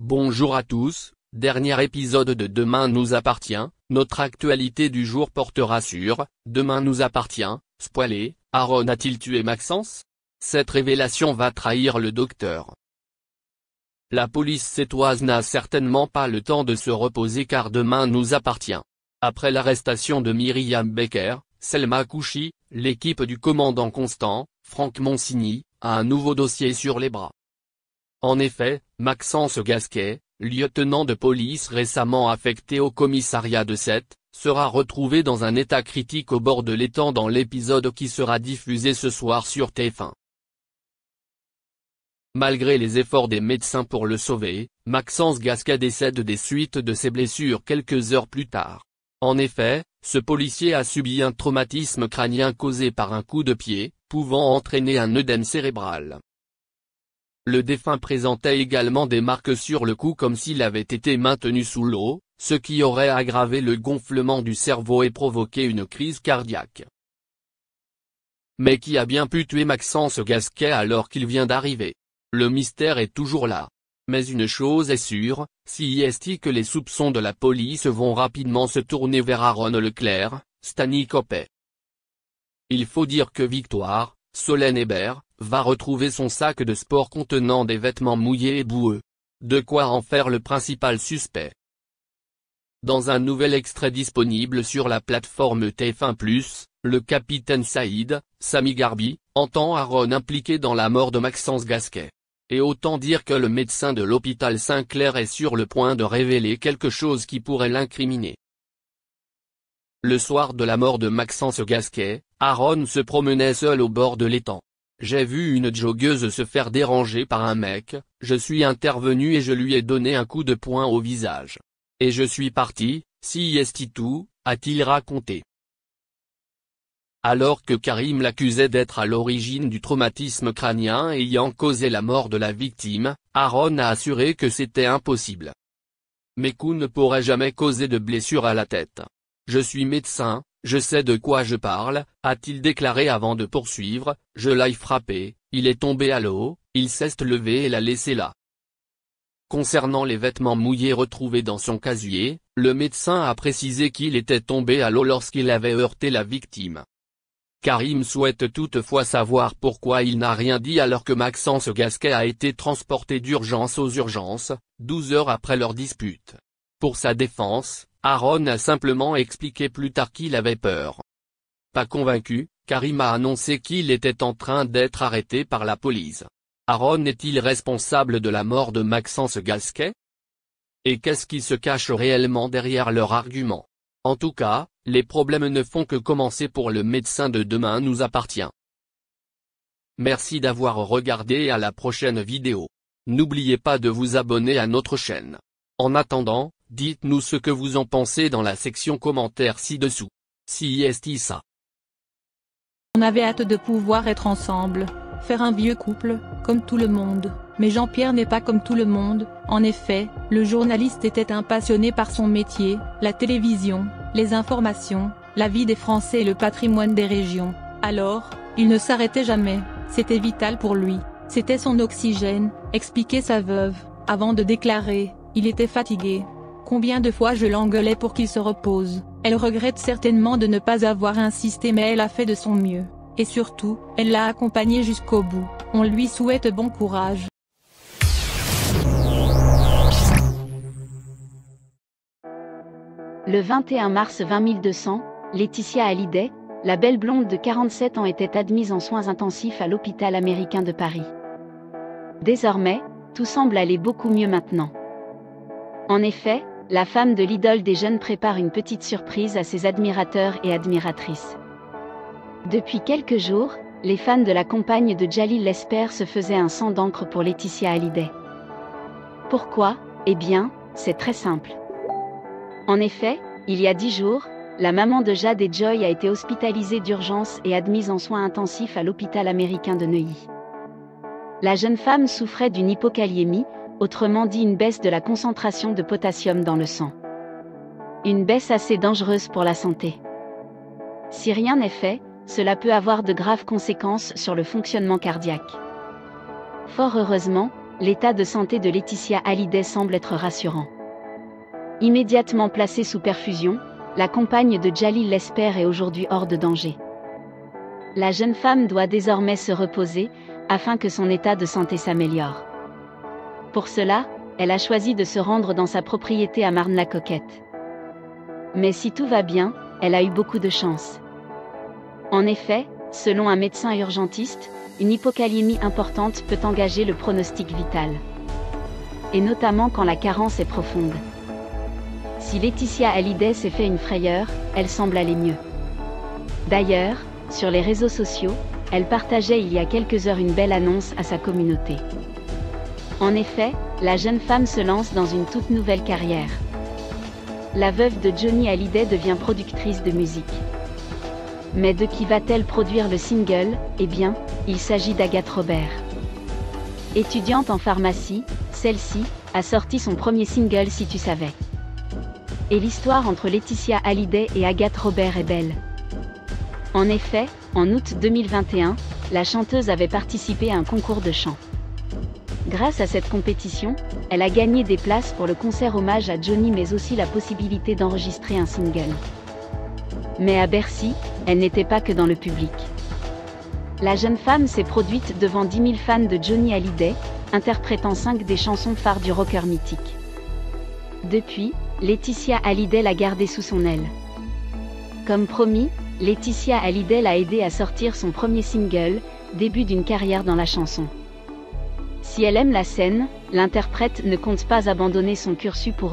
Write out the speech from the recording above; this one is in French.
Bonjour à tous, dernier épisode de Demain nous appartient, notre actualité du jour portera sur « Demain nous appartient », spoilé, Aaron a-t-il tué Maxence? Cette révélation va trahir le docteur. La police sétoise n'a certainement pas le temps de se reposer car Demain nous appartient. Après l'arrestation de Myriam Becker, Selma Kouchi, l'équipe du commandant Constant, Franck Monsigny, a un nouveau dossier sur les bras. En effet, Maxence Gasquet, lieutenant de police récemment affecté au commissariat de Sète, sera retrouvé dans un état critique au bord de l'étang dans l'épisode qui sera diffusé ce soir sur TF1. Malgré les efforts des médecins pour le sauver, Maxence Gasquet décède des suites de ses blessures quelques heures plus tard. En effet, ce policier a subi un traumatisme crânien causé par un coup de pied, pouvant entraîner un œdème cérébral. Le défunt présentait également des marques sur le cou comme s'il avait été maintenu sous l'eau, ce qui aurait aggravé le gonflement du cerveau et provoqué une crise cardiaque. Mais qui a bien pu tuer Maxence Gasquet alors qu'il vient d'arriver? Le mystère est toujours là. Mais une chose est sûre, si est que les soupçons de la police vont rapidement se tourner vers Aaron Leclerc, Stani Copé. Il faut dire que Victoire, Solène Hébert, va retrouver son sac de sport contenant des vêtements mouillés et boueux. De quoi en faire le principal suspect. Dans un nouvel extrait disponible sur la plateforme TF1+, le capitaine Saïd, Sami Garbi, entend Aaron impliqué dans la mort de Maxence Gasquet. Et autant dire que le médecin de l'hôpital Saint-Clair est sur le point de révéler quelque chose qui pourrait l'incriminer. Le soir de la mort de Maxence Gasquet, Aaron se promenait seul au bord de l'étang. J'ai vu une joggeuse se faire déranger par un mec, je suis intervenu et je lui ai donné un coup de poing au visage. Et je suis parti, si est tout, a-t-il raconté. Alors que Karim l'accusait d'être à l'origine du traumatisme crânien ayant causé la mort de la victime, Aaron a assuré que c'était impossible. Mes coups ne pourraient jamais causer de blessure à la tête. Je suis médecin, je sais de quoi je parle, a-t-il déclaré avant de poursuivre, je l'ai frappé, il est tombé à l'eau, il s'est levé et l'a laissé là. Concernant les vêtements mouillés retrouvés dans son casier, le médecin a précisé qu'il était tombé à l'eau lorsqu'il avait heurté la victime. Karim souhaite toutefois savoir pourquoi il n'a rien dit alors que Maxence Gasquet a été transporté d'urgence aux urgences, 12 heures après leur dispute. Pour sa défense, Aaron a simplement expliqué plus tard qu'il avait peur. Pas convaincu, Karim a annoncé qu'il était en train d'être arrêté par la police. Aaron est-il responsable de la mort de Maxence Gasquet? Et qu'est-ce qui se cache réellement derrière leur argument? En tout cas, les problèmes ne font que commencer pour le médecin de Demain nous appartient. Merci d'avoir regardé et à la prochaine vidéo. N'oubliez pas de vous abonner à notre chaîne. En attendant, dites-nous ce que vous en pensez dans la section commentaires ci-dessous. Si est ça. On avait hâte de pouvoir être ensemble, faire un vieux couple, comme tout le monde. Mais Jean-Pierre n'est pas comme tout le monde. En effet, le journaliste était un passionné par son métier, la télévision, les informations, la vie des Français et le patrimoine des régions. Alors, il ne s'arrêtait jamais, c'était vital pour lui, c'était son oxygène, expliquait sa veuve, avant de déclarer, il était fatigué. Combien de fois je l'engueulais pour qu'il se repose. Elle regrette certainement de ne pas avoir insisté mais elle a fait de son mieux. Et surtout, elle l'a accompagné jusqu'au bout. On lui souhaite bon courage. Le 21 mars 20200, Laetitia Hallyday, la belle blonde de 47 ans était admise en soins intensifs à l'hôpital américain de Paris. Désormais, tout semble aller beaucoup mieux maintenant. En effet, la femme de l'idole des jeunes prépare une petite surprise à ses admirateurs et admiratrices. Depuis quelques jours, les fans de la compagne de Djalil Lesper se faisaient un sang d'encre pour Laetitia Hallyday. Pourquoi? Eh bien, c'est très simple. En effet, il y a 10 jours, la maman de Jade et Joy a été hospitalisée d'urgence et admise en soins intensifs à l'hôpital américain de Neuilly. La jeune femme souffrait d'une hypokaliémie, autrement dit une baisse de la concentration de potassium dans le sang. Une baisse assez dangereuse pour la santé. Si rien n'est fait, cela peut avoir de graves conséquences sur le fonctionnement cardiaque. Fort heureusement, l'état de santé de Laetitia Hallyday semble être rassurant. Immédiatement placée sous perfusion, la compagne de Jalil Lesper est aujourd'hui hors de danger. La jeune femme doit désormais se reposer, afin que son état de santé s'améliore. Pour cela, elle a choisi de se rendre dans sa propriété à Marne-la-Coquette. Mais si tout va bien, elle a eu beaucoup de chance. En effet, selon un médecin urgentiste, une hypokaliémie importante peut engager le pronostic vital. Et notamment quand la carence est profonde. Si Laetitia Hallyday s'est fait une frayeur, elle semble aller mieux. D'ailleurs, sur les réseaux sociaux, elle partageait il y a quelques heures une belle annonce à sa communauté. En effet, la jeune femme se lance dans une toute nouvelle carrière. La veuve de Johnny Hallyday devient productrice de musique. Mais de qui va-t-elle produire le single? Eh bien, il s'agit d'Agathe Robert. Étudiante en pharmacie, celle-ci a sorti son premier single Si tu savais. Et l'histoire entre Laetitia Hallyday et Agathe Robert est belle. En effet, en août 2021, la chanteuse avait participé à un concours de chant. Grâce à cette compétition, elle a gagné des places pour le concert hommage à Johnny mais aussi la possibilité d'enregistrer un single. Mais à Bercy, elle n'était pas que dans le public. La jeune femme s'est produite devant 10 000 fans de Johnny Hallyday, interprétant 5 des chansons phares du rocker mythique. Depuis, Laetitia Hallyday l'a gardée sous son aile. Comme promis, Laetitia Hallyday l'a aidé à sortir son premier single, début d'une carrière dans la chanson. Si elle aime la scène, l'interprète ne compte pas abandonner son cursus pour